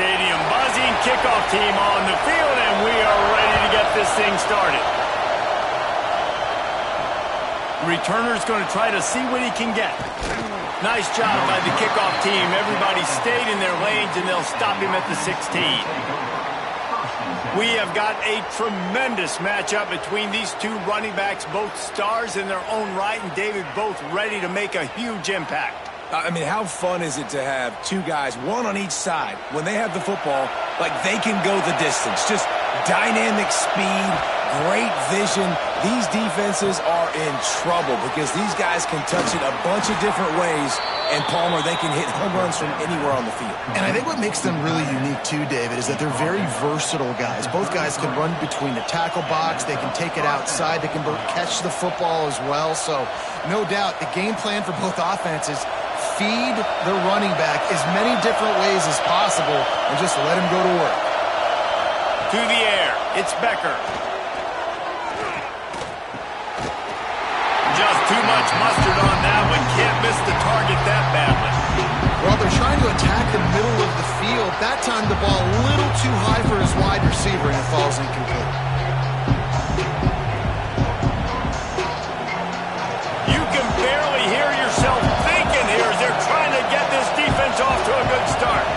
stadium. Buzzing kickoff team on the field, and we are ready to get this thing started. Returner's going to try to see what he can get. Nice job by the kickoff team. Everybody stayed in their lanes, and they'll stop him at the 16. We have got a tremendous matchup between these two running backs, both stars in their own right, and David, both ready to make a huge impact. I mean, how fun is it to have two guys, one on each side, when they have the football, like they can go the distance. Just dynamic speed, great vision. These defenses are in trouble because these guys can touch it a bunch of different ways, and Palmer, they can hit home runs from anywhere on the field. And I think what makes them really unique too, David, is that they're very versatile guys. Both guys can run between the tackle box. They can take it outside. They can both catch the football as well. So no doubt the game plan for both offenses, feed the running back as many different ways as possible and just let him go to work. To the air, it's Becker. Just too much mustard on that one. Can't miss the target that badly. Well, they're trying to attack the middle of the field. That time the ball a little too high for his wide receiver, and it falls incomplete. You can barely hear yourself thinking here as they're trying to get this defense off to a good start.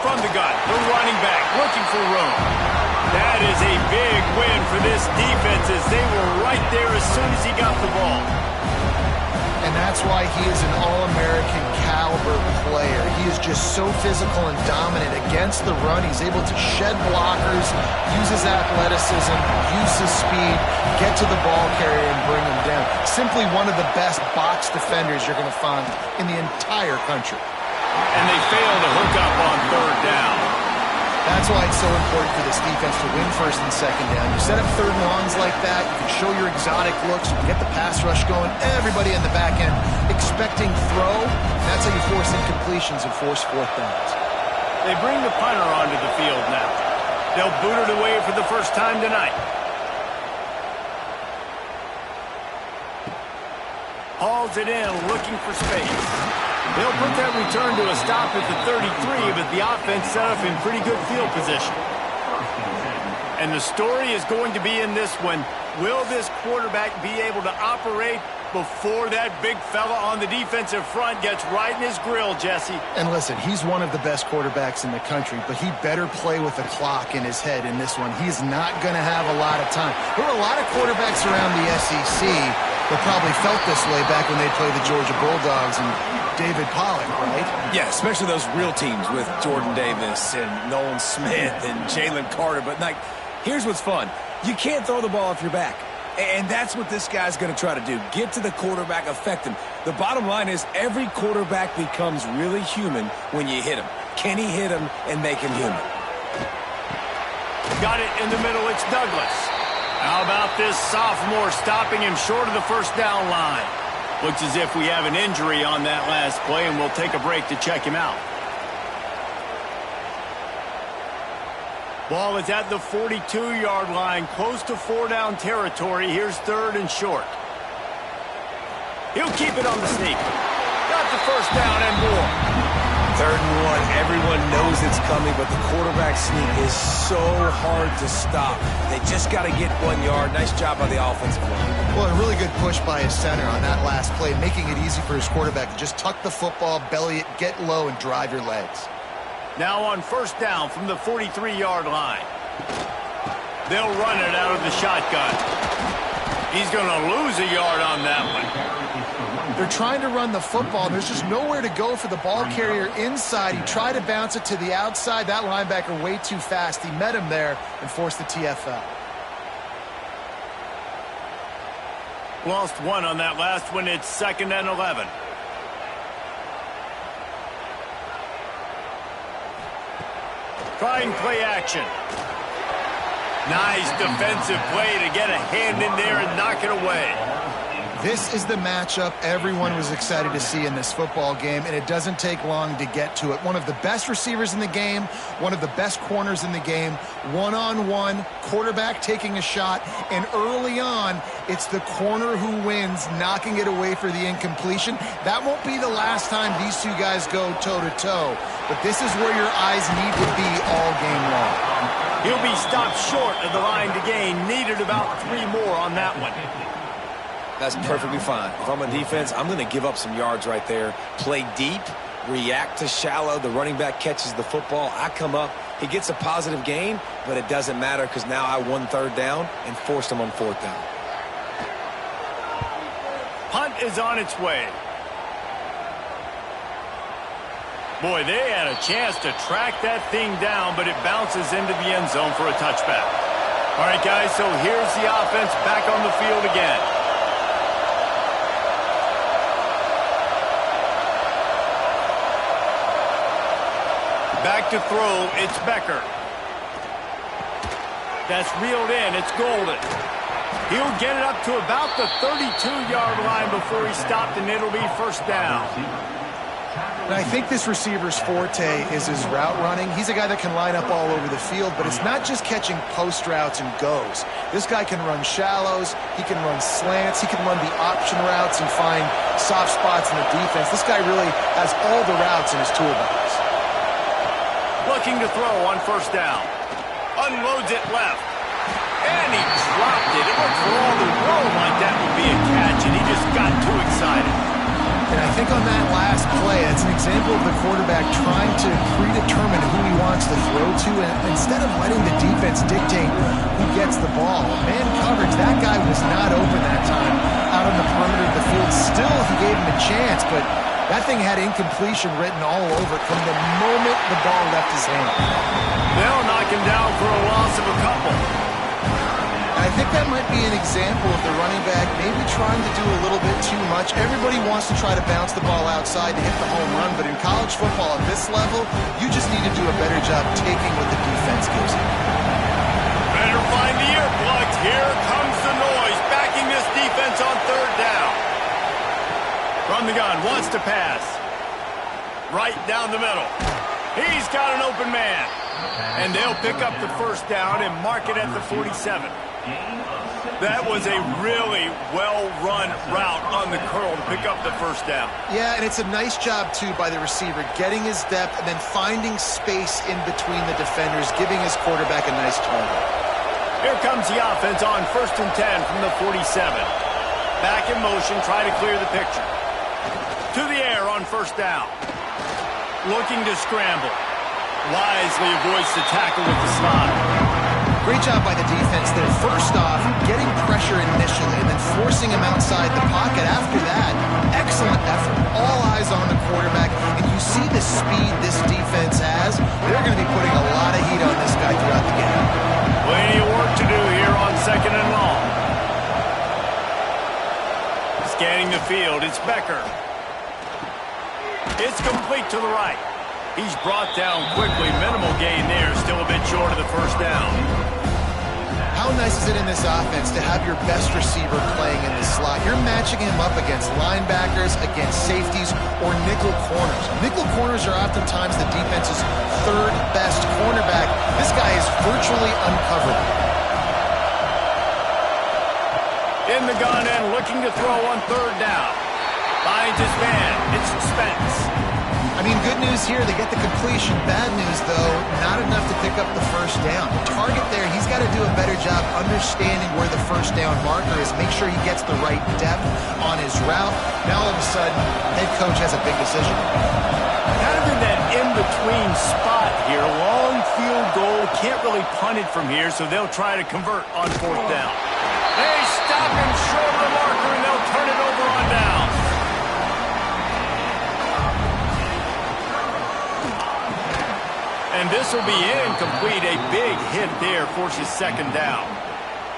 From the gun, the running back looking for room. That is a big win for this defense as they were right there as soon as he got the ball. And that's why he is an All-American caliber player. He is just so physical and dominant against the run. He's able to shed blockers, use his athleticism, use his speed, get to the ball carrier and bring him down. Simply one of the best box defenders you're going to find in the entire country. And they fail to hook up on third down. That's why it's so important for this defense to win first and second down. You set up third and longs like that, you can show your exotic looks, you can get the pass rush going, everybody in the back end expecting throw. That's how you force incompletions and force fourth downs. They bring the punter onto the field now. They'll boot it away for the first time tonight. Hauls it in, looking for space. They'll put that return to a stop at the 33, but the offense set up in pretty good field position. And the story is going to be in this one. Will this quarterback be able to operate before that big fella on the defensive front gets right in his grill, Jesse? And listen, he's one of the best quarterbacks in the country, but he better play with the clock in his head in this one. He's not going to have a lot of time. There were a lot of quarterbacks around the SEC that probably felt this way back when they played the Georgia Bulldogs and David Pollock, right? Yeah, especially those real teams with Jordan Davis and Nolan Smith and Jalen Carter. But, like, here's what's fun. You can't throw the ball off your back. And that's what this guy's going to try to do. Get to the quarterback, affect him. The bottom line is every quarterback becomes really human when you hit him. Can he hit him and make him human? Got it in the middle. It's Douglas. How about this sophomore stopping him short of the first down line? Looks as if we have an injury on that last play, and we'll take a break to check him out. Ball is at the 42-yard line, close to four-down territory. Here's third and short. He'll keep it on the sneak. Got the first down and more. Third and one, everyone knows it's coming, but the quarterback sneak is so hard to stop. They just got to get 1 yard. Nice job by the offensive line. Well, a really good push by his center on that last play, making it easy for his quarterback to just tuck the football, belly it, get low, and drive your legs. Now on first down from the 43-yard line. They'll run it out of the shotgun. He's going to lose a yard on that one. They're trying to run the football. There's just nowhere to go for the ball carrier inside. He tried to bounce it to the outside. That linebacker way too fast. He met him there and forced the TFL. Lost one on that last one. It's 2nd and 11. Trying play action. Nice defensive play to get a hand in there and knock it away. This is the matchup everyone was excited to see in this football game, and it doesn't take long to get to it. One of the best receivers in the game, one of the best corners in the game, one-on-one, quarterback taking a shot, and early on, it's the corner who wins, knocking it away for the incompletion. That won't be the last time these two guys go toe-to-toe, but this is where your eyes need to be all game long. He'll be stopped short of the line to gain. Needed about 3 more on that one. That's perfectly fine. If I'm on defense, I'm going to give up some yards right there. Play deep, react to shallow. The running back catches the football. I come up. He gets a positive gain, but it doesn't matter because now I won 3rd down and forced him on 4th down. Punt is on its way. Boy, they had a chance to track that thing down, but it bounces into the end zone for a touchback. All right, guys, so here's the offense back on the field again. Back to throw, it's Becker. That's reeled in, it's Golden. He'll get it up to about the 32-yard line before he's stopped, and it'll be 1st down. And I think this receiver's forte is his route running. He's a guy that can line up all over the field, but it's not just catching post routes and goes. This guy can run shallows, he can run slants, he can run the option routes and find soft spots in the defense. This guy really has all the routes in his toolbox. Looking to throw on 1st down. Unloads it left. And he dropped it. It looked for all the world like that would be a catch, and he just got too excited. And I think on that last play, it's an example of the quarterback trying to predetermine who he wants to throw to, and instead of letting the defense dictate who gets the ball. Man coverage, that guy was not open that time out on the perimeter of the field. Still, he gave him a chance, but that thing had incompletion written all over it from the moment the ball left his hand. They'll knock him down for a loss of a couple. I think that might be an example of the running back maybe trying to do a little bit too much. Everybody wants to try to bounce the ball outside to hit the home run, but in college football at this level, you just need to do a better job taking what the defense gives you. Better find the earplugs. Here comes the noise, backing this defense on 3rd down. From the gun, wants to pass. Right down the middle. He's got an open man. And they'll pick up the 1st down and mark it at the 47. That was a really well-run route on the curl to pick up the 1st down. Yeah, and it's a nice job, too, by the receiver, getting his depth and then finding space in between the defenders, giving his quarterback a nice target. Here comes the offense on 1st and 10 from the 47. Back in motion, try to clear the picture. To the air on 1st down. Looking to scramble. Wisely avoids the tackle with the slide. Great job by the defense there. First off, getting pressure initially and then forcing him outside the pocket. After that, excellent effort. All eyes on the quarterback. And you see the speed this defense has. They're going to be putting a lot of heat on this guy throughout the game. Plenty of work to do here on 2nd and long. Scanning the field, it's Becker. It's complete to the right. He's brought down quickly. Minimal gain there. Still a bit short of the 1st down. How nice is it in this offense to have your best receiver playing in the slot? You're matching him up against linebackers, against safeties, or nickel corners. Nickel corners are oftentimes the defense's 3rd best cornerback. This guy is virtually uncoverable. In the gun and looking to throw on 3rd down. Finds his man. It's Spence. I mean, good news here, they get the completion. Bad news, though, not enough to pick up the 1st down. The target there, he's got to do a better job understanding where the 1st down marker is, make sure he gets the right depth on his route. Now, all of a sudden, head coach has a big decision. Kind of in that in-between spot here. Long field goal, can't really punt it from here, so they'll try to convert on 4th down. They stop him short of the marker, and they'll turn it over on down. And this will be incomplete. A big hit there forces 2nd down.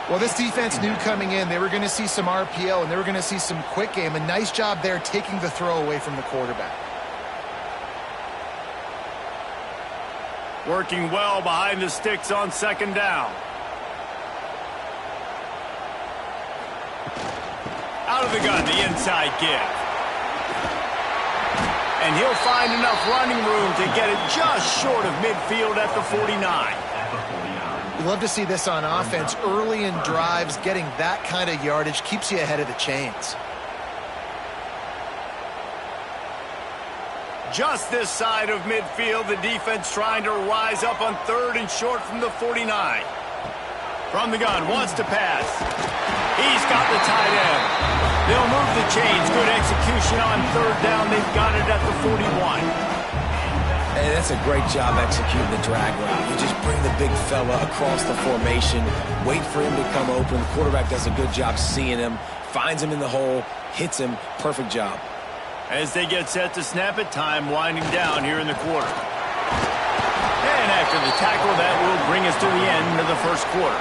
Well, this defense knew coming in they were going to see some RPO and they were going to see some quick game. A nice job there taking the throw away from the quarterback. Working well behind the sticks on 2nd down. Out of the gun, the inside give. And he'll find enough running room to get it just short of midfield at the 49. You love to see this on offense. Early in drives, getting that kind of yardage keeps you ahead of the chains. Just this side of midfield, the defense trying to rise up on 3rd and short from the 49. From the gun, wants to pass. He's got the tight end. They'll move the chains. Good execution on 3rd down. They've got it at the 41. Hey, that's a great job executing the drag route. You just bring the big fella across the formation, wait for him to come open. The quarterback does a good job seeing him, finds him in the hole, hits him. Perfect job. As they get set to snap it, time winding down here in the quarter. And after the tackle, that will bring us to the end of the first quarter.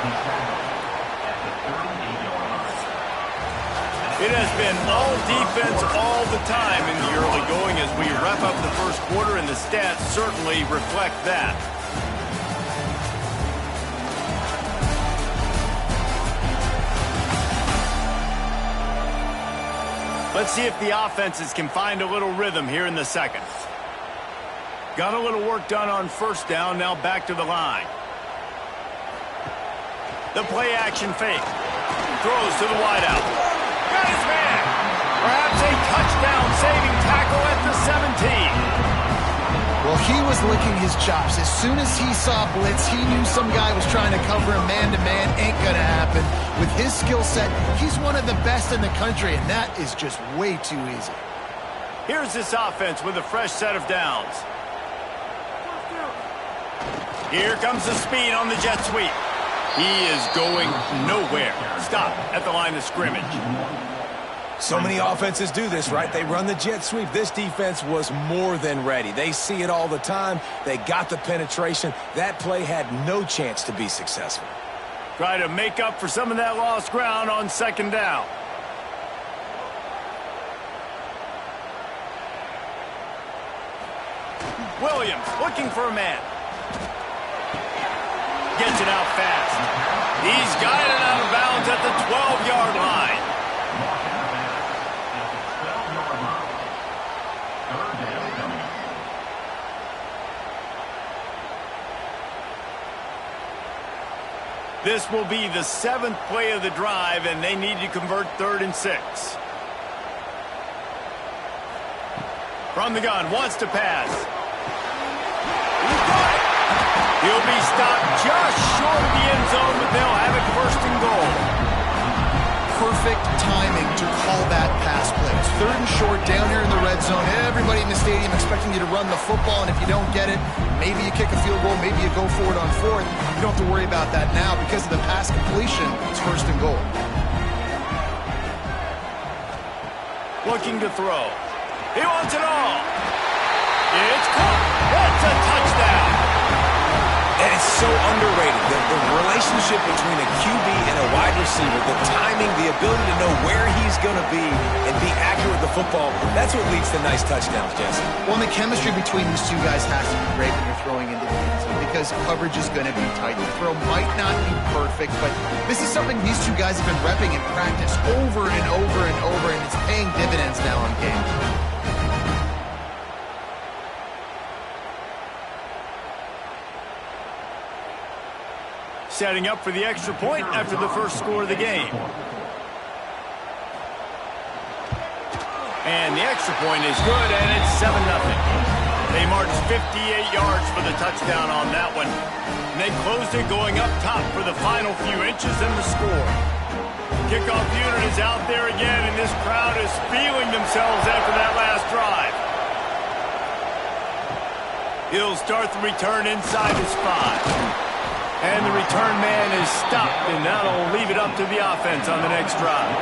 It has been all defense all the time in the early going as we wrap up the first quarter, and the stats certainly reflect that. Let's see if the offenses can find a little rhythm here in the second. Got a little work done on 1st down, now back to the line. The play action fake. Throws to the wideout. Got his man. Perhaps a touchdown-saving tackle at the 17. Well, he was licking his chops. As soon as he saw blitz, he knew some guy was trying to cover him man-to-man. Ain't gonna happen. With his skill set, he's one of the best in the country, and that is just way too easy. Here's this offense with a fresh set of downs. Here comes the speed on the jet sweep. He is going nowhere. Stop at the line of scrimmage. So many offenses do this, right? They run the jet sweep. This defense was more than ready. They see it all the time. They got the penetration. That play had no chance to be successful. Try to make up for some of that lost ground on 2nd down. Williams looking for a man. Gets it out fast. He's got it out of bounds at the 12-yard line. This will be the 7th play of the drive, and they need to convert 3rd and 6. From the gun, wants to pass. He'll be stopped just short of the end zone, but they'll have it 1st and goal. Perfect timing to call that pass play. It's 3rd and short down here in the red zone. Everybody in the stadium expecting you to run the football, and if you don't get it, maybe you kick a field goal, maybe you go for it on 4th. You don't have to worry about that now because of the pass completion. It's 1st and goal. Looking to throw. He wants it all. It's caught. That's a touchdown. And it's so underrated. The relationship between a QB and a wide receiver, the timing, the ability to know where he's going to be and be accurate with the football, that's what leads to nice touchdowns, Jesse. Well, the chemistry between these two guys has to be great when you're throwing into the end zone because coverage is going to be tight. The throw might not be perfect, but this is something these two guys have been repping in practice over and over and over, and it's paying dividends now on game. Setting up for the extra point after the first score of the game. And the extra point is good, and it's 7-0. They marched 58 yards for the touchdown on that one. And they closed it going up top for the final few inches in the score. Kickoff unit is out there again, and this crowd is feeling themselves after that last drive. He'll start the return inside his 5. And the return man is stopped, and that'll leave it up to the offense on the next drive.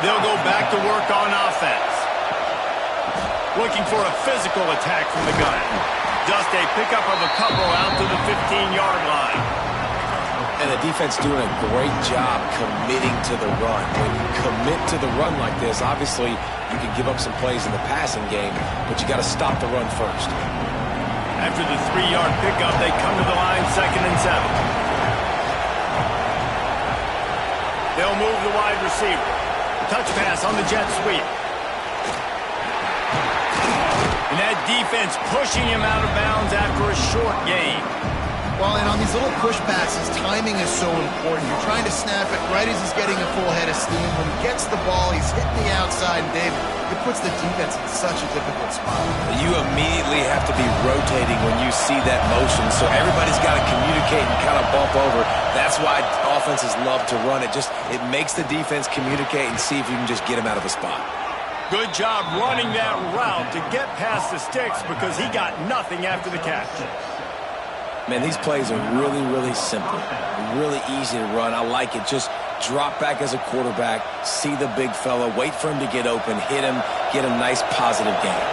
They'll go back to work on offense. Looking for a physical attack from the gun. Just a pickup of a couple out to the 15-yard line. And the defense doing a great job committing to the run. When you commit to the run like this, obviously you can give up some plays in the passing game, but you got to stop the run first. After the 3-yard pickup, they come to the line 2nd and 7. They'll move the wide receiver. Touch pass on the jet sweep. And that defense pushing him out of bounds after a short gain. Well, and on these little push passes, timing is so important. You're trying to snap it right as he's getting a full head of steam. When he gets the ball, he's hitting the outside, and David, it puts the defense in such a difficult spot. You immediately have to be rotating when you see that motion, so everybody's got to communicate and kind of bump over. That's why offenses love to run it. It makes the defense communicate and see if you can just get him out of a spot. Good job running that route to get past the sticks because he got nothing after the catch. Man, these plays are really, really simple. Really easy to run. I like it. Just drop back as a quarterback, see the big fella, wait for him to get open, hit him, get a nice positive gain.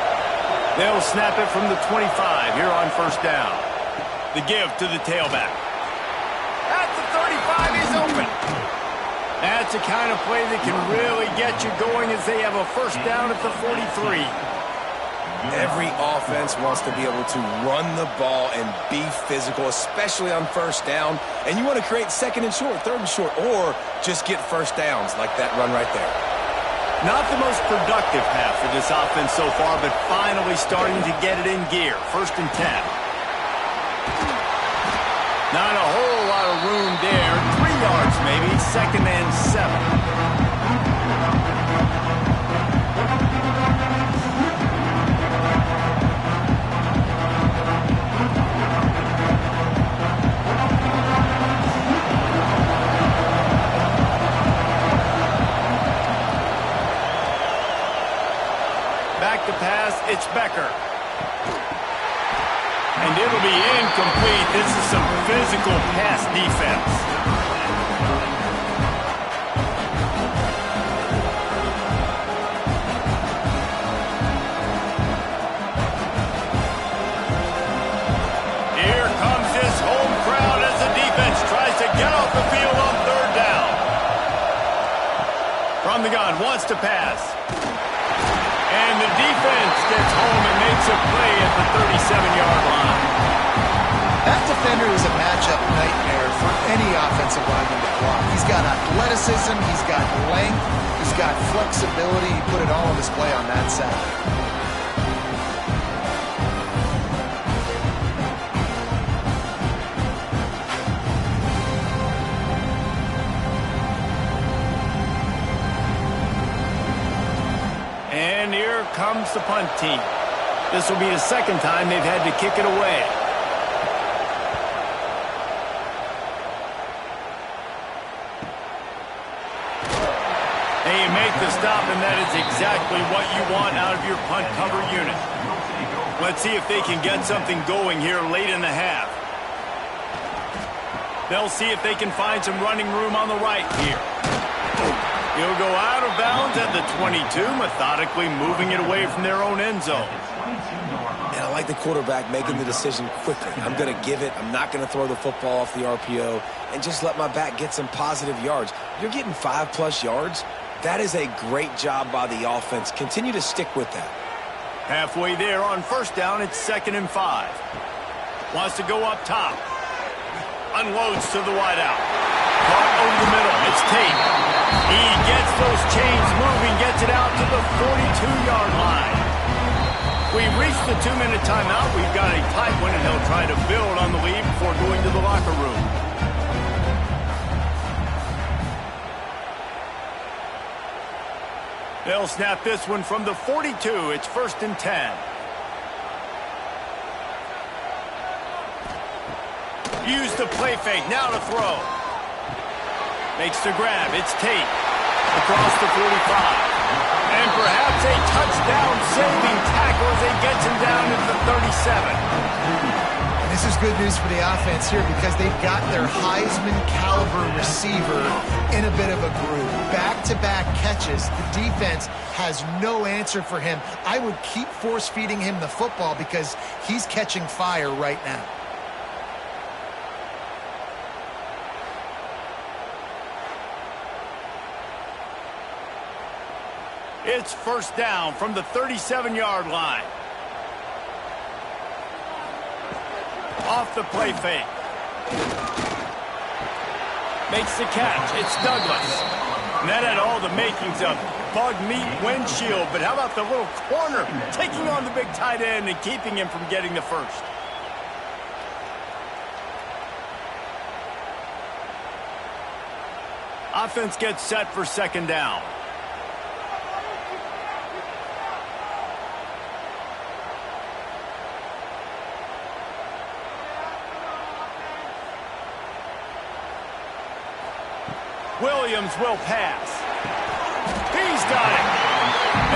They'll snap it from the 25 here on first down. The give to the tailback. At the 35, he's open. That's the kind of play that can really get you going as they have a first down at the 43. Every offense wants to be able to run the ball and be physical, especially on first down. And you want to create second and short, third and short, or just get first downs like that run right there. Not the most productive half for this offense so far, but finally starting to get it in gear. First and 10. Not a whole lot of room there. 3 yards maybe. Second and 7. Back to pass, it's Becker. And it'll be incomplete. This is some physical pass defense. Here comes this home crowd as the defense tries to get off the field on third down. From the gun, wants to pass. And the defense gets home and makes a play at the 37-yard line. That defender is a matchup nightmare for any offensive lineman to block. He's got athleticism, he's got length, he's got flexibility. He put it all on display on that side. And here comes the punt team. This will be the second time they've had to kick it away. They make the stop, and that is exactly what you want out of your punt cover unit. Let's see if they can get something going here late in the half. They'll see if they can find some running room on the right here. He'll go out of bounds at the 22, methodically moving it away from their own end zone. And I like the quarterback making the decision quickly. I'm going to give it. I'm not going to throw the football off the RPO and just let my back get some positive yards. You're getting 5+ yards. That is a great job by the offense. Continue to stick with that. Halfway there on first down, it's 2nd and 5. Wants to go up top. Unloads to the wideout. Caught over the middle. It's Tate. He gets those chains moving, gets it out to the 42-yard line. We've reached the 2-minute timeout. We've got a tight one, and they'll try to build on the lead before going to the locker room. They'll snap this one from the 42. It's 1st and 10. Use the play fake. Now to throw. Makes the grab. It's Tate. Across the 45. And perhaps a touchdown-saving tackle as they get him down at the 37. This is good news for the offense here because they've got their Heisman-caliber receiver in a bit of a groove. Back-to-back catches. The defense has no answer for him. I would keep force-feeding him the football because he's catching fire right now. It's first down from the 37-yard line. Off the play fake. Makes the catch. It's Douglas. And that had all the makings of bug meat windshield, but how about the little corner taking on the big tight end and keeping him from getting the first? Offense gets set for second down. Williams will pass. He's got it.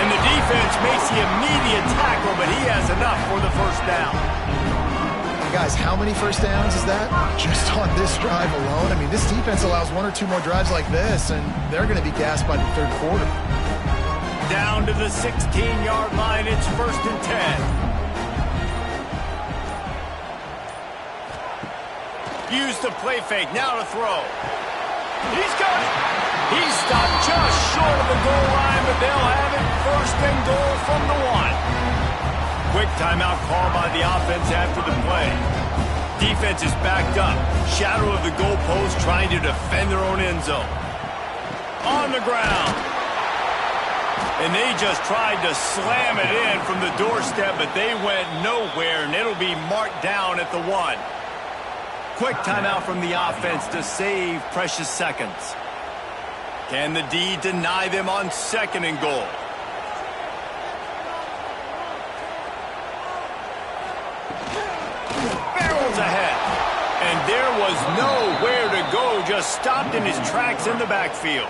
And the defense makes the immediate tackle, but he has enough for the first down. Guys, how many first downs is that? Just on this drive alone? I mean, this defense allows one or two more drives like this, and they're going to be gassed by the third quarter. Down to the 16-yard line. It's 1st and 10. Use the play fake. Now to throw. He's got it. He's stopped just short of the goal line, but they'll have it 1st and goal from the 1. Quick timeout call by the offense after the play. Defense is backed up. Shadow of the goalpost trying to defend their own end zone. On the ground. And they just tried to slam it in from the doorstep, but they went nowhere, and it'll be marked down at the 1. Quick timeout from the offense to save precious seconds. Can the D deny them on 2nd and goal? Barrels ahead. And there was nowhere to go, just stopped in his tracks in the backfield.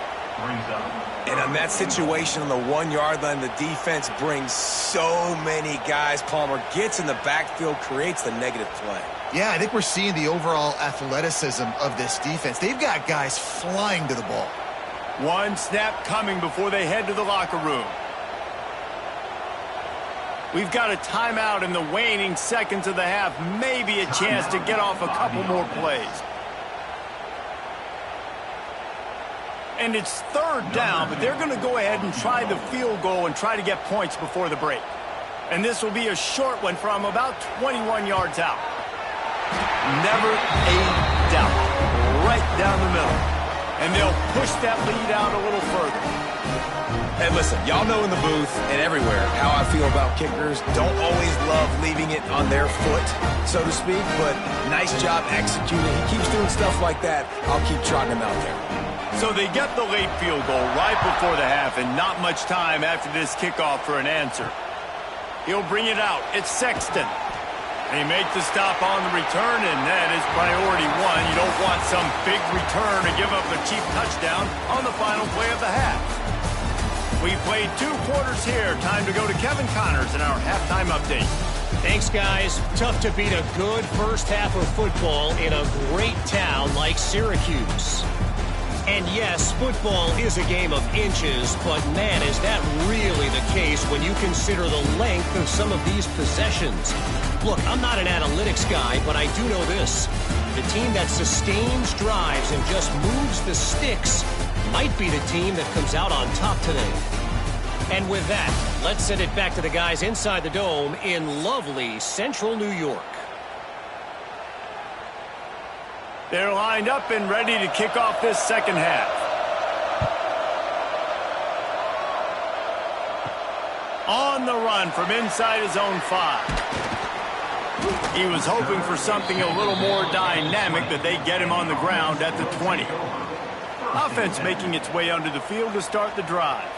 And on that situation on the 1-yard line, the defense brings so many guys. Palmer gets in the backfield, creates the negative play. Yeah, I think we're seeing the overall athleticism of this defense. They've got guys flying to the ball. One snap coming before they head to the locker room. We've got a timeout in the waning seconds of the half. Maybe a chance to get off a couple more plays. And it's 3rd down, but they're going to go ahead and try the field goal and try to get points before the break. And this will be a short one from about 21 yards out. Never a doubt. Right down the middle. And they'll push that lead out a little further. Hey, listen, y'all know in the booth and everywhere how I feel about kickers. Don't always love leaving it on their foot, so to speak, but nice job executing. He keeps doing stuff like that. I'll keep trotting him out there. So they get the late field goal right before the half, and not much time after this kickoff for an answer. He'll bring it out. It's Sexton. They make the stop on the return, and that is priority 1. You don't want some big return to give up a cheap touchdown on the final play of the half. We played 2 quarters here. Time to go to Kevin Connors in our halftime update. Thanks, guys. Tough to beat a good first half of football in a great town like Syracuse. And yes, football is a game of inches, but man, is that really the case when you consider the length of some of these possessions. Look, I'm not an analytics guy, but I do know this. The team that sustains drives and just moves the sticks might be the team that comes out on top today. And with that, let's send it back to the guys inside the dome in lovely central New York. They're lined up and ready to kick off this second half. On the run from inside his own 5. He was hoping for something a little more dynamic, that they get him on the ground at the 20. Offense making its way onto the field to start the drive.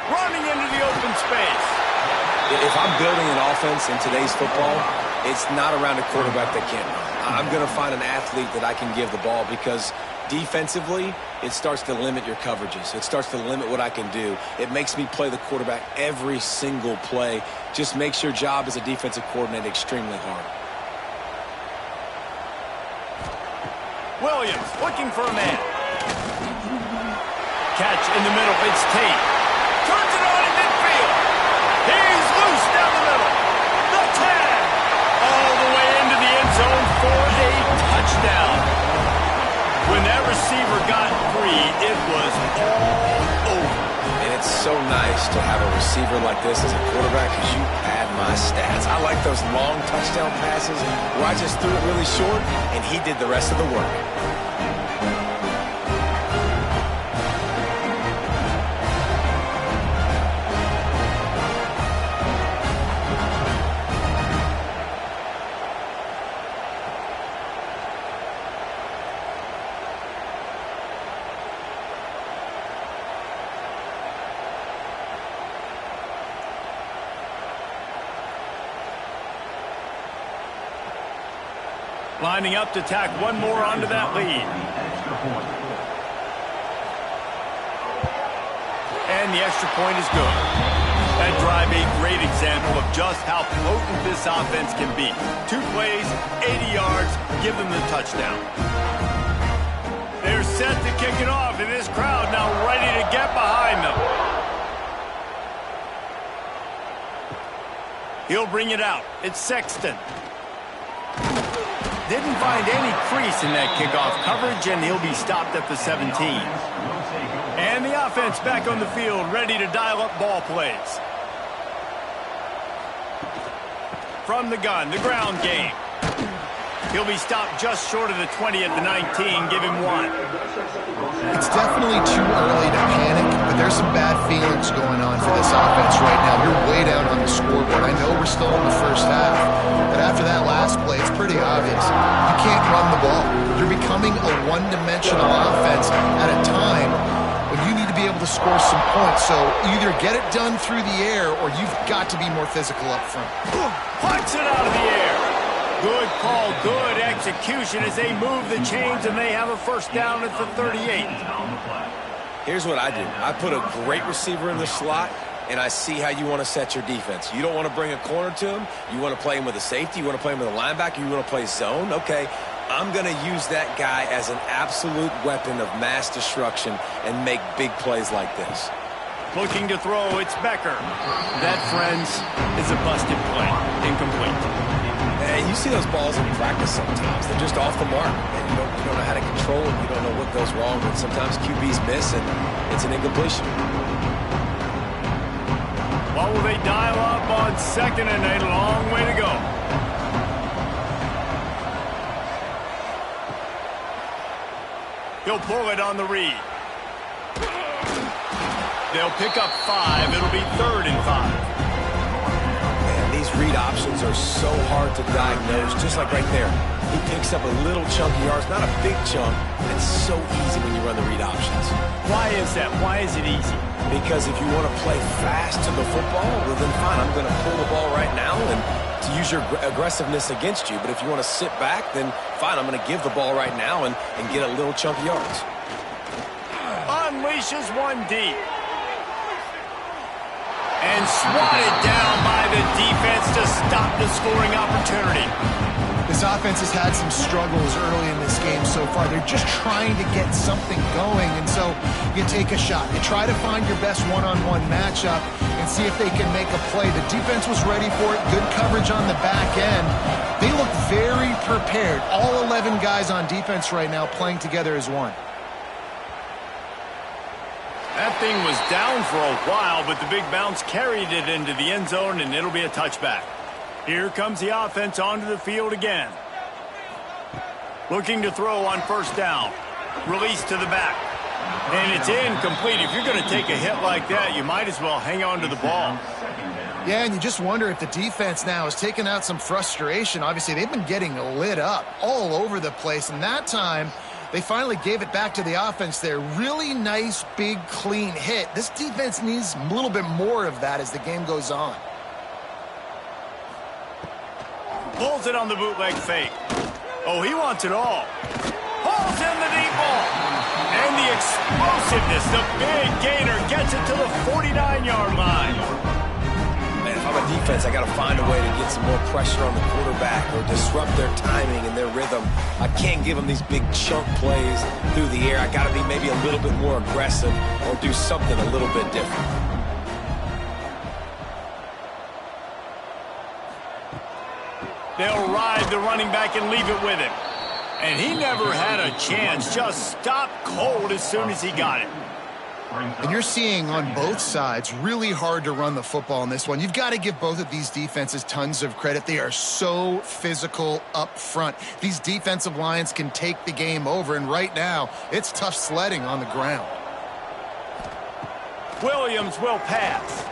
Running into the open space. If I'm building an offense in today's football, it's not around a quarterback that can't run. I'm going to find an athlete that I can give the ball, because defensively, it starts to limit your coverages. It starts to limit what I can do. It makes me play the quarterback every single play. Just makes your job as a defensive coordinator extremely hard. Williams looking for a man. Catch in the middle. It's Tate. Turns it on in midfield. He's loose down the middle. The tag. All the way into the end zone for a touchdown. When that receiver got free, it was all over. And it's so nice to have a receiver like this as a quarterback because you pad my stats. I like those long touchdown passes where I just threw it really short and he did the rest of the work. Lining up to tack one more onto that lead. And the extra point is good. That drive a great example of just how potent this offense can be. 2 plays, 80 yards, give them the touchdown. They're set to kick it off, and this crowd now ready to get behind them. He'll bring it out. It's Sexton. Didn't find any crease in that kickoff coverage, and he'll be stopped at the 17. And the offense back on the field, ready to dial up ball plays. From the gun, the ground game. He'll be stopped just short of the 20 at the 19. Give him 1. It's definitely too early to panic, but there's some bad feelings going on for this offense right now. You're way down on the scoreboard. I know we're still in the first half, but after that last play, it's pretty obvious. You can't run the ball. You're becoming a one-dimensional offense at a time when you need to be able to score some points. So either get it done through the air or you've got to be more physical up front. Punch it out of the air. Good call, good execution as they move the chains, and they have a first down at the 38. Here's what I do. I put a great receiver in the slot, and I see how you want to set your defense. You don't want to bring a corner to him. You want to play him with a safety. You want to play him with a linebacker. You want to play zone. Okay, I'm going to use that guy as an absolute weapon of mass destruction and make big plays like this. Looking to throw, it's Becker. That, friends, is a busted play. Incomplete. And you see those balls in practice sometimes. They're just off the mark. And you don't know how to control it. You don't know what goes wrong. And sometimes QBs miss, and it's an incompletion. What will they dial up on 2nd and a long way to go? He'll pull it on the read. They'll pick up 5. It'll be 3rd and 5. These read options are so hard to diagnose, just like right there. He picks up a little chunk of yards, not a big chunk. It's so easy when you run the read options. Why is that? Why is it easy? Because if you want to play fast to the football, well then fine, I'm going to pull the ball right now and to use your aggressiveness against you. But if you want to sit back, then fine, I'm going to give the ball right now and get a little chunk of yards. Unleashes one deep. And swatted down by the defense to stop the scoring opportunity. This offense has had some struggles early in this game so far. They're just trying to get something going, and so you take a shot. You try to find your best one-on-one matchup and see if they can make a play. The defense was ready for it. Good coverage on the back end. They look very prepared. All 11 guys on defense right now playing together as one. That thing was down for a while, but the big bounce carried it into the end zone, and it'll be a touchback. Here comes the offense onto the field again. Looking to throw on 1st down. Release to the back. And it's incomplete. If you're going to take a hit like that, you might as well hang on to the ball. Yeah, and you just wonder if the defense now is taking out some frustration. Obviously, they've been getting lit up all over the place, and that time they finally gave it back to the offense there. Really nice, big, clean hit. This defense needs a little bit more of that as the game goes on. Pulls it on the bootleg fake. Oh, he wants it all. Pulls in the deep ball. And the explosiveness, the big gainer gets it to the 49-yard line. Man, if I'm a defense, I got to find a way to get some more pressure on the quarterback or disrupt their timing and their rhythm. I can't give them these big chunk plays through the air. I got to be maybe a little bit more aggressive or do something a little bit different. They'll ride the running back and leave it with him. And he never had a chance. Just stopped cold as soon as he got it. And you're seeing on both sides really hard to run the football in this one. You've got to give both of these defenses tons of credit. They are so physical up front. These defensive lines can take the game over, and right now it's tough sledding on the ground. Williams will pass.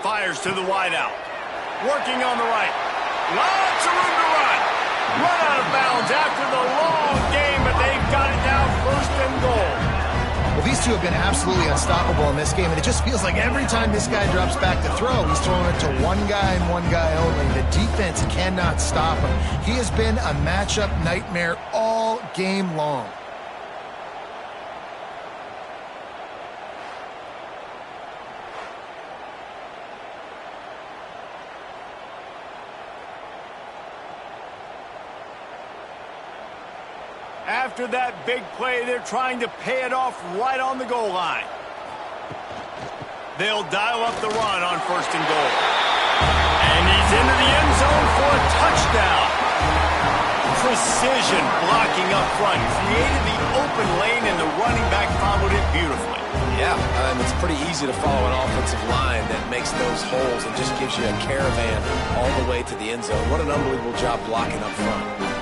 Fires to the wideout. Working on the right. Lots of room to run. Run out of bounds after the long game, but they've got it now first and goal. Well, these two have been absolutely unstoppable in this game, and it just feels like every time this guy drops back to throw, he's throwing it to one guy and one guy only. The defense cannot stop him. He has been a matchup nightmare all game long. After that big play, they're trying to pay it off right on the goal line. They'll dial up the run on first and goal. And he's into the end zone for a touchdown. Precision blocking up front. Created the open lane, and the running back followed it beautifully. Yeah, it's pretty easy to follow an offensive line that makes those holes and just gives you a caravan all the way to the end zone. What an unbelievable job blocking up front.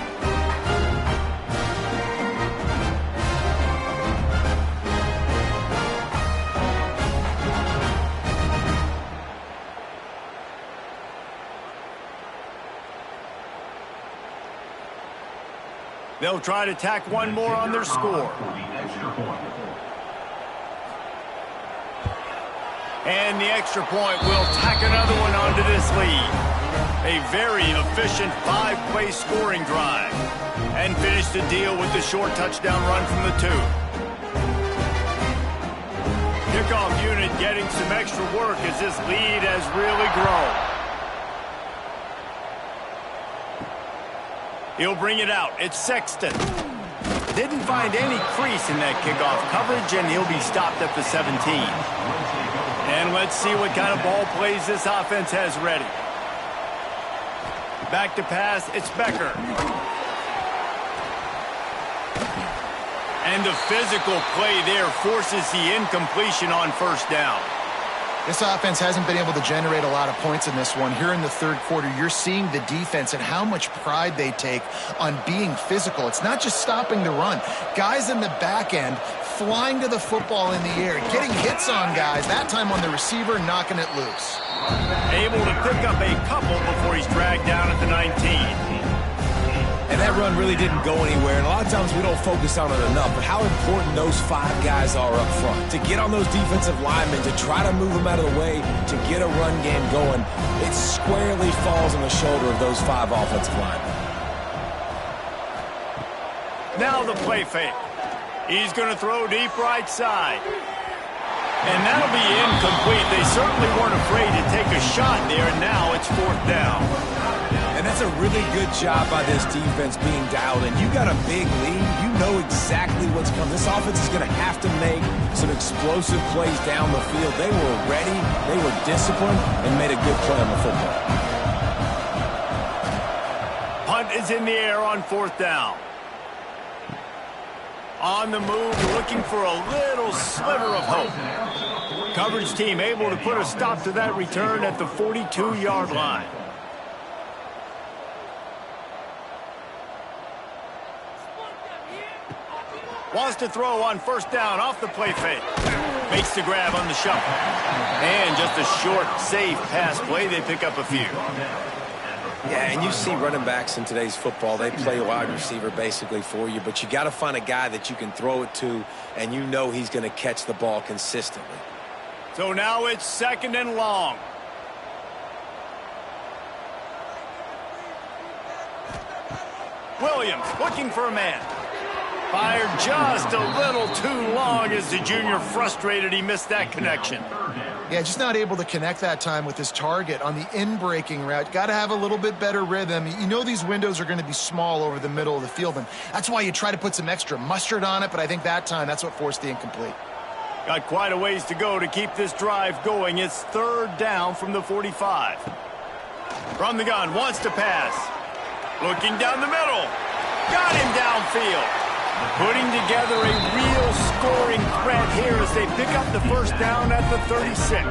They'll try to tack one more on their score. And the extra point will tack another one onto this lead. A very efficient 5-play scoring drive. And finish the deal with the short touchdown run from the 2. Kickoff unit getting some extra work as this lead has really grown. He'll bring it out. It's Sexton. Didn't find any crease in that kickoff coverage, and he'll be stopped at the 17. And let's see what kind of ball plays this offense has ready. Back to pass, it's Becker. And the physical play there forces the incompletion on first down. This offense hasn't been able to generate a lot of points in this one. Here in the third quarter, you're seeing the defense and how much pride they take on being physical. It's not just stopping the run. Guys in the back end flying to the football in the air, getting hits on guys, that time on the receiver, knocking it loose. Able to pick up a couple before he's dragged down at the 19. And that run really didn't go anywhere, and a lot of times we don't focus on it enough, but how important those 5 guys are up front. To get on those defensive linemen, to try to move them out of the way, to get a run game going, it squarely falls on the shoulder of those 5 offensive linemen. Now the play fake. He's going to throw deep right side. And that'll be incomplete. They certainly weren't afraid to take a shot there, and now it's fourth down. And that's a really good job by this defense being dialed in. You got a big lead. You know exactly what's coming. This offense is going to have to make some explosive plays down the field. They were ready, they were disciplined, and made a good play on the football. Punt is in the air on fourth down. On the move, looking for a little sliver of hope. Coverage team able to put a stop to that return at the 42-yard line. Wants to throw on first down off the play fake. Makes the grab on the shuffle. And just a short, safe pass play. They pick up a few. Yeah, and you see running backs in today's football, they play wide receiver basically for you, but you got to find a guy that you can throw it to, and you know he's going to catch the ball consistently. So now it's second and long. Williams looking for a man. Fired just a little too long as the junior frustrated he missed that connection. Yeah, just not able to connect that time with his target on the in-breaking route. Got to have a little bit better rhythm. You know these windows are going to be small over the middle of the field, and that's why you try to put some extra mustard on it, but I think that time that's what forced the incomplete. Got quite a ways to go to keep this drive going. It's third down from the 45. From the gun, wants to pass. Looking down the middle. Got him downfield. Putting together a real scoring threat here as they pick up the first down at the 36.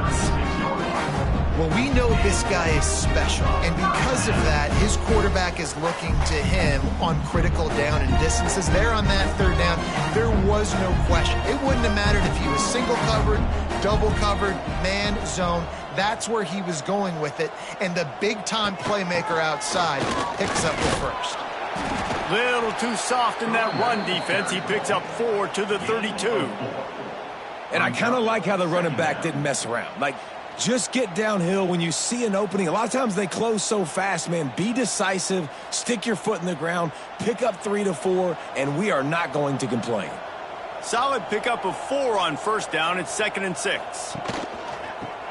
Well, we know this guy is special, and because of that, his quarterback is looking to him on critical down and distances. There on that third down, there was no question. It wouldn't have mattered if he was single covered, double covered, man, zone. That's where he was going with it, and the big-time playmaker outside picks up the first. Little too soft in that run defense. He picks up 4 to the 32. And I kind of like how the running back didn't mess around. Like, just get downhill when you see an opening. A lot of times they close so fast, man. Be decisive, stick your foot in the ground, pick up 3 to 4, and we are not going to complain. Solid pickup of 4 on first down. It's 2nd and 6.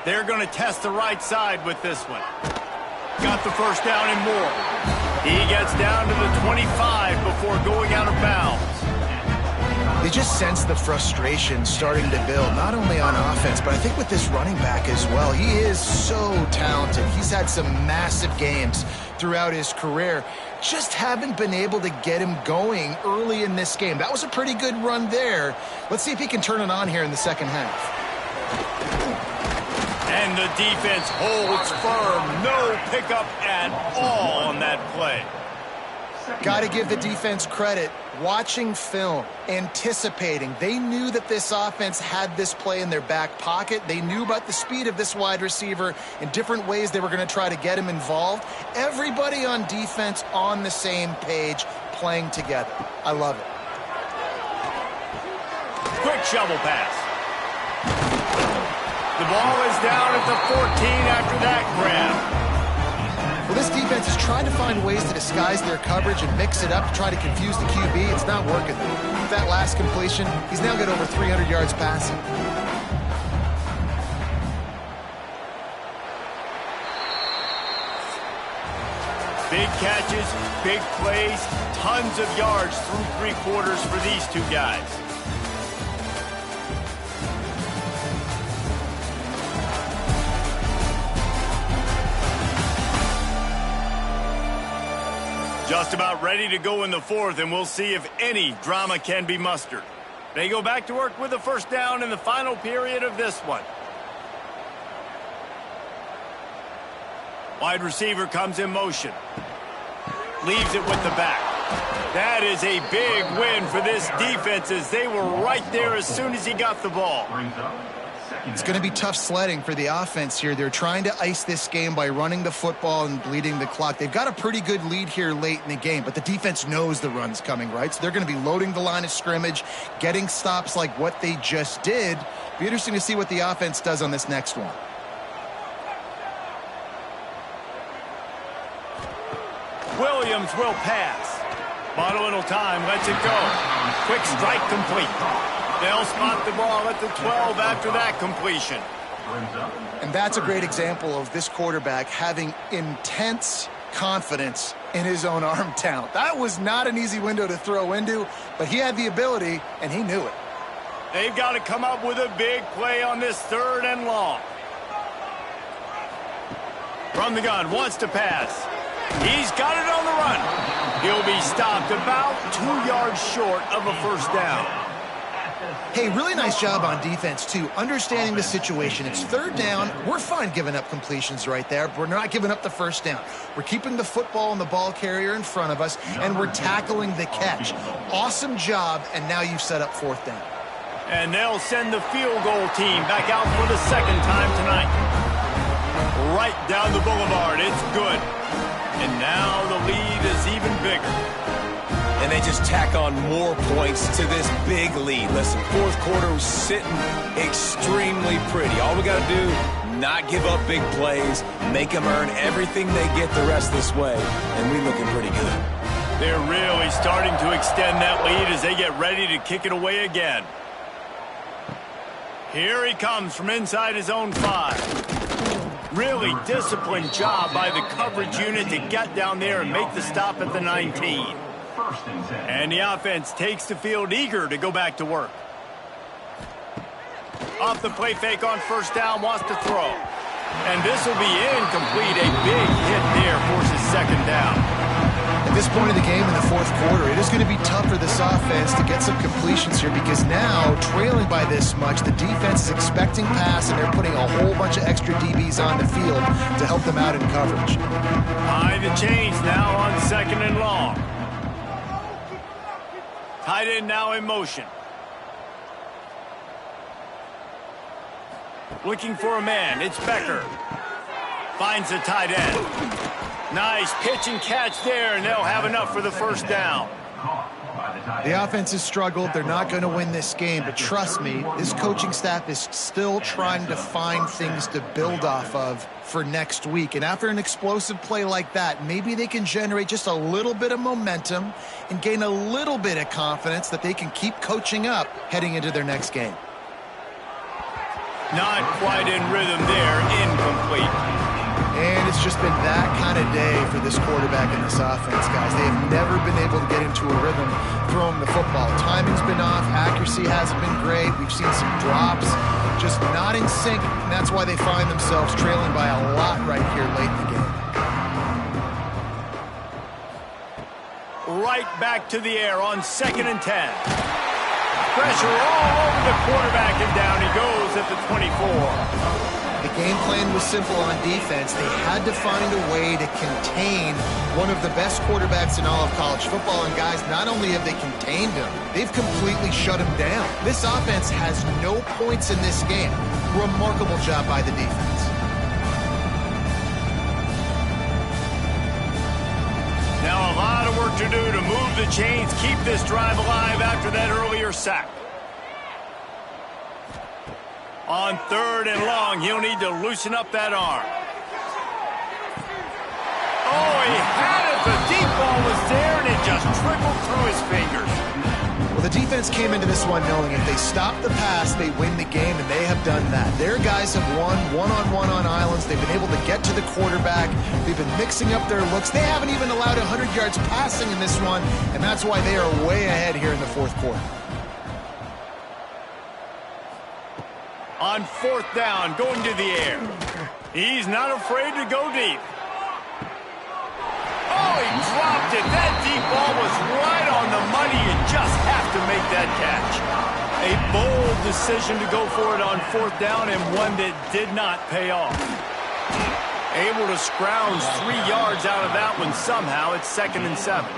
They're going to test the right side with this one. Got the first down and more. He gets down to the 25 before going out of bounds. They just sense the frustration starting to build, not only on offense, but I think with this running back as well. He is so talented. He's had some massive games throughout his career. Just haven't been able to get him going early in this game. That was a pretty good run there. Let's see if he can turn it on here in the second half. And the defense holds firm. No pickup at all on that play. Got to give the defense credit. Watching film, anticipating. They knew that this offense had this play in their back pocket. They knew about the speed of this wide receiver and different ways they were going to try to get him involved. Everybody on defense on the same page, playing together. I love it. Quick shovel pass. The ball is down at the 14 after that grab. Well, this defense is trying to find ways to disguise their coverage and mix it up to try to confuse the QB. It's not working. With that last completion, he's now got over 300 yards passing. Big catches, big plays, tons of yards through 3 quarters for these two guys. Just about ready to go in the 4th, and we'll see if any drama can be mustered. They go back to work with a first down in the final period of this one. Wide receiver comes in motion. Leaves it with the back. That is a big win for this defense as they were right there as soon as he got the ball. It's going to be tough sledding for the offense here. They're trying to ice this game by running the football and bleeding the clock. They've got a pretty good lead here late in the game, but the defense knows the run's coming, right? So they're going to be loading the line of scrimmage, getting stops like what they just did. Be interesting to see what the offense does on this next one. Williams will pass. Bought a little time, lets it go. Quick strike complete. They'll spot the ball at the 12 after that completion. And that's a great example of this quarterback having intense confidence in his own arm talent. That was not an easy window to throw into, but he had the ability, and he knew it. They've got to come up with a big play on this 3rd and long. From the gun, wants to pass. He's got it on the run. He'll be stopped about 2 yards short of a first down. Hey, really nice job on defense, too, understanding the situation. It's 3rd down. We're fine giving up completions right there, but we're not giving up the first down. We're keeping the football and the ball carrier in front of us, and we're tackling the catch. Awesome job, and now you've set up 4th down. And they'll send the field goal team back out for the 2nd time tonight. Right down the boulevard. It's good. And now the lead is even bigger. And they just tack on more points to this big lead. Listen, 4th quarter was sitting extremely pretty. All we got to do, not give up big plays, make them earn everything they get the rest this way, and we looking pretty good. They're really starting to extend that lead as they get ready to kick it away again. Here he comes from inside his own 5. Really disciplined job by the coverage unit to get down there and make the stop at the 19. And the offense takes the field eager to go back to work. Off the play fake on first down, wants to throw. And this will be incomplete. A big hit there forces 2nd down. And this point of the game in the fourth quarter, it is going to be tough for this offense to get some completions here because now, trailing by this much, the defense is expecting pass, and they're putting a whole bunch of extra DBs on the field to help them out in coverage. Behind the chains now on 2nd and long. Tight end now in motion. Looking for a man. It's Becker. Finds the tight end. Nice pitch and catch there, and they'll have enough for the first down. The offense has struggled. They're not going to win this game, but trust me, this coaching staff is still trying to find things to build off of for next week. And after an explosive play like that, maybe they can generate just a little bit of momentum and gain a little bit of confidence that they can keep coaching up heading into their next game. Not quite in rhythm there, incomplete. And it's just been that kind of day for this quarterback and this offense, guys. They have never been able to get into a rhythm throwing the football. Timing's been off. Accuracy hasn't been great. We've seen some drops, just not in sync, and that's why they find themselves trailing by a lot right here late in the game. Right back to the air on 2nd and 10. Pressure all over the quarterback, and down he goes at the 24. The game plan was simple on defense. They had to find a way to contain one of the best quarterbacks in all of college football. And guys, not only have they contained him, they've completely shut him down. This offense has no points in this game. Remarkable job by the defense. Now a lot of work to do to move the chains, keep this drive alive after that earlier sack. On 3rd and long, he'll need to loosen up that arm. Oh, he had it. The deep ball was there, and it just trickled through his fingers. Well, the defense came into this one knowing if they stop the pass, they win the game, and they have done that. Their guys have won one-on-one on islands. They've been able to get to the quarterback. They've been mixing up their looks. They haven't even allowed 100 yards passing in this one, and that's why they are way ahead here in the fourth quarter. On 4th down, going to the air. He's not afraid to go deep. Oh, he dropped it. That deep ball was right on the money. You just have to make that catch. A bold decision to go for it on 4th down, and one that did not pay off. Able to scrounge 3 yards out of that one somehow. It's 2nd and 7.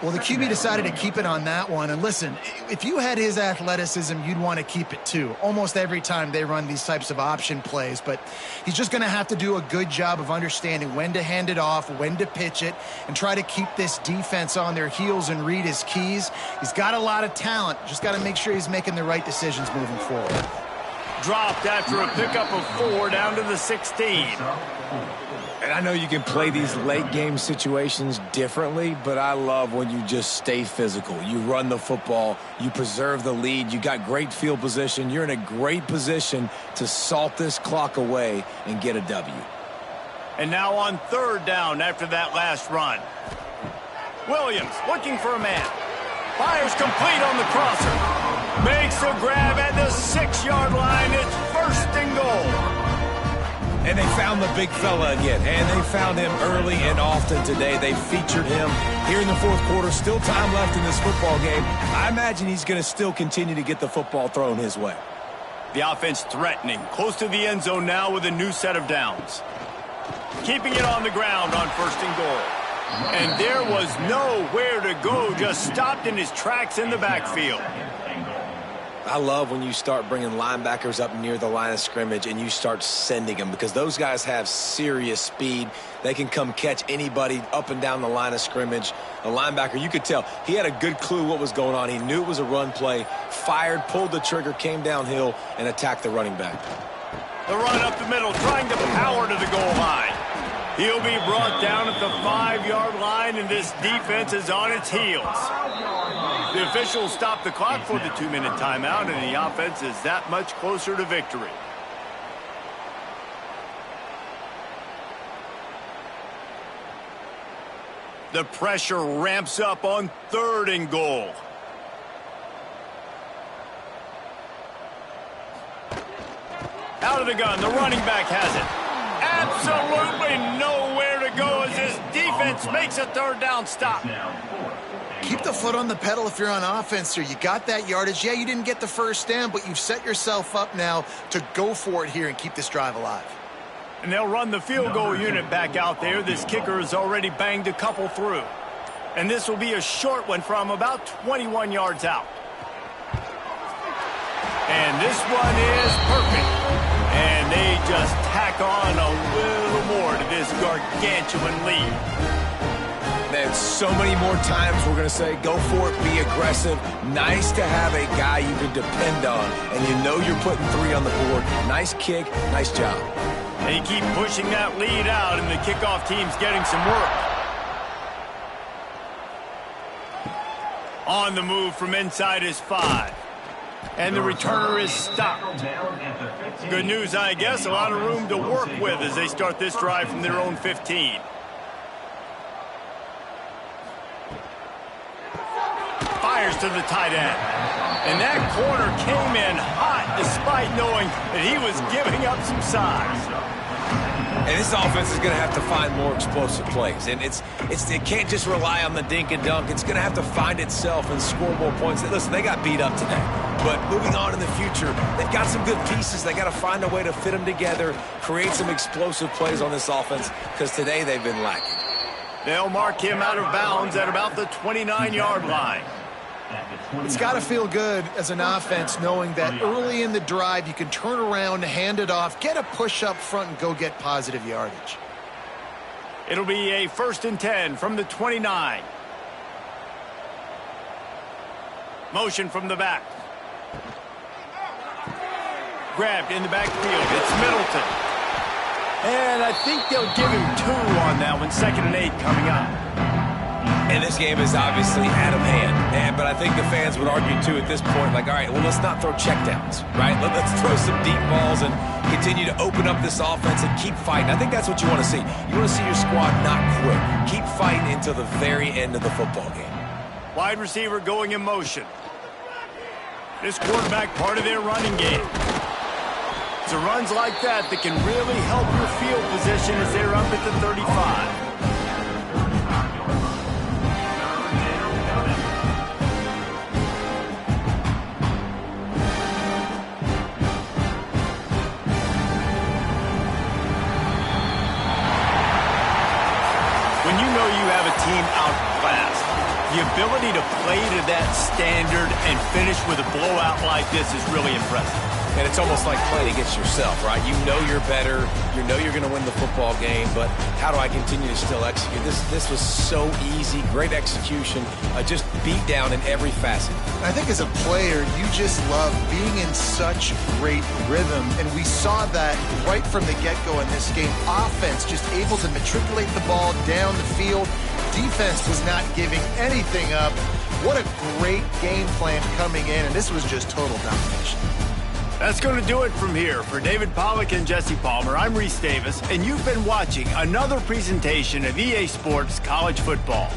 Well, the QB decided to keep it on that one. And listen, if you had his athleticism, you'd want to keep it too. Almost every time they run these types of option plays. But he's just going to have to do a good job of understanding when to hand it off, when to pitch it, and try to keep this defense on their heels and read his keys. He's got a lot of talent. Just got to make sure he's making the right decisions moving forward. Dropped after a pickup of 4 down to the 16. And I know you can play these late-game situations differently, but I love when you just stay physical. You run the football, you preserve the lead, you got great field position, you're in a great position to salt this clock away and get a W. And now on 3rd down after that last run. Williams looking for a man. Fires complete on the crosser. Makes a grab at the 6-yard line. It's 1st and goal. And they found the big fella again, and they found him early and often today. They featured him here in the fourth quarter. Still time left in this football game. I imagine he's going to still continue to get the football thrown his way. The offense threatening, close to the end zone now with a new set of downs. Keeping it on the ground on 1st and goal. And there was nowhere to go, just stopped in his tracks in the backfield. I love when you start bringing linebackers up near the line of scrimmage and you start sending them because those guys have serious speed. They can come catch anybody up and down the line of scrimmage. A linebacker, you could tell, he had a good clue what was going on. He knew it was a run play, fired, pulled the trigger, came downhill, and attacked the running back. The run up the middle, trying to power to the goal line. He'll be brought down at the 5-yard line, and this defense is on its heels. The officials stop the clock for the 2-minute timeout, and the offense is that much closer to victory. The pressure ramps up on 3rd and goal. Out of the gun, the running back has it. Absolutely nowhere to go as this defense defense makes a third down stop. Keep the foot on the pedal if you're on offense here. You got that yardage. Yeah, you didn't get the first down, but you've set yourself up now to go for it here and keep this drive alive. And they'll run the field goal unit back out there. This kicker has already banged a couple through. And this will be a short one from about 21 yards out. And this one is perfect. And they just tack on a little more to this gargantuan lead. And so many more times we're going to say, go for it, be aggressive. Nice to have a guy you can depend on, and you know you're putting 3 on the board. Nice kick, nice job. They keep pushing that lead out, and the kickoff team's getting some work. On the move from inside is 5. And the returner is stopped. Good news, I guess, a lot of room to work with as they start this drive from their own 15. Fires to the tight end. And that corner came in hot despite knowing that he was giving up some size. And this offense is going to have to find more explosive plays. And it can't just rely on the dink and dunk. It's going to have to find itself and score more points. Listen, they got beat up today. But moving on in the future, they've got some good pieces. They got to find a way to fit them together, create some explosive plays on this offense, because today they've been lacking. They'll mark him out of bounds at about the 29-yard line. It's got to feel good as an offense knowing that early in the drive you can turn around, hand it off, get a push up front, and go get positive yardage. It'll be a 1st and 10 from the 29. Motion from the back. Grabbed in the backfield. It's Middleton. And I think they'll give him 2 on that one. 2nd and 8 coming up. And this game is obviously out of hand. But I think the fans would argue, too, at this point, like, all right, well, let's not throw checkdowns, right? Let's throw some deep balls and continue to open up this offense and keep fighting. I think that's what you want to see. You want to see your squad not quit. Keep fighting until the very end of the football game. Wide receiver going in motion. This quarterback part of their running game. It's the runs like that that can really help your field position as they're up at the 35. The ability to play to that standard and finish with a blowout like this is really impressive. And it's almost like playing against yourself, right? You know you're better. You know you're going to win the football game, but how do I continue to still execute? This was so easy. Great execution. Just beat down in every facet. I think as a player, you just love being in such great rhythm, and we saw that right from the get-go in this game. Offense just able to matriculate the ball down the field. Defense was not giving anything up. What a great game plan coming in, and this was just total domination. That's going to do it from here. For David Pollack and Jesse Palmer, I'm Reese Davis, and you've been watching another presentation of EA Sports College Football.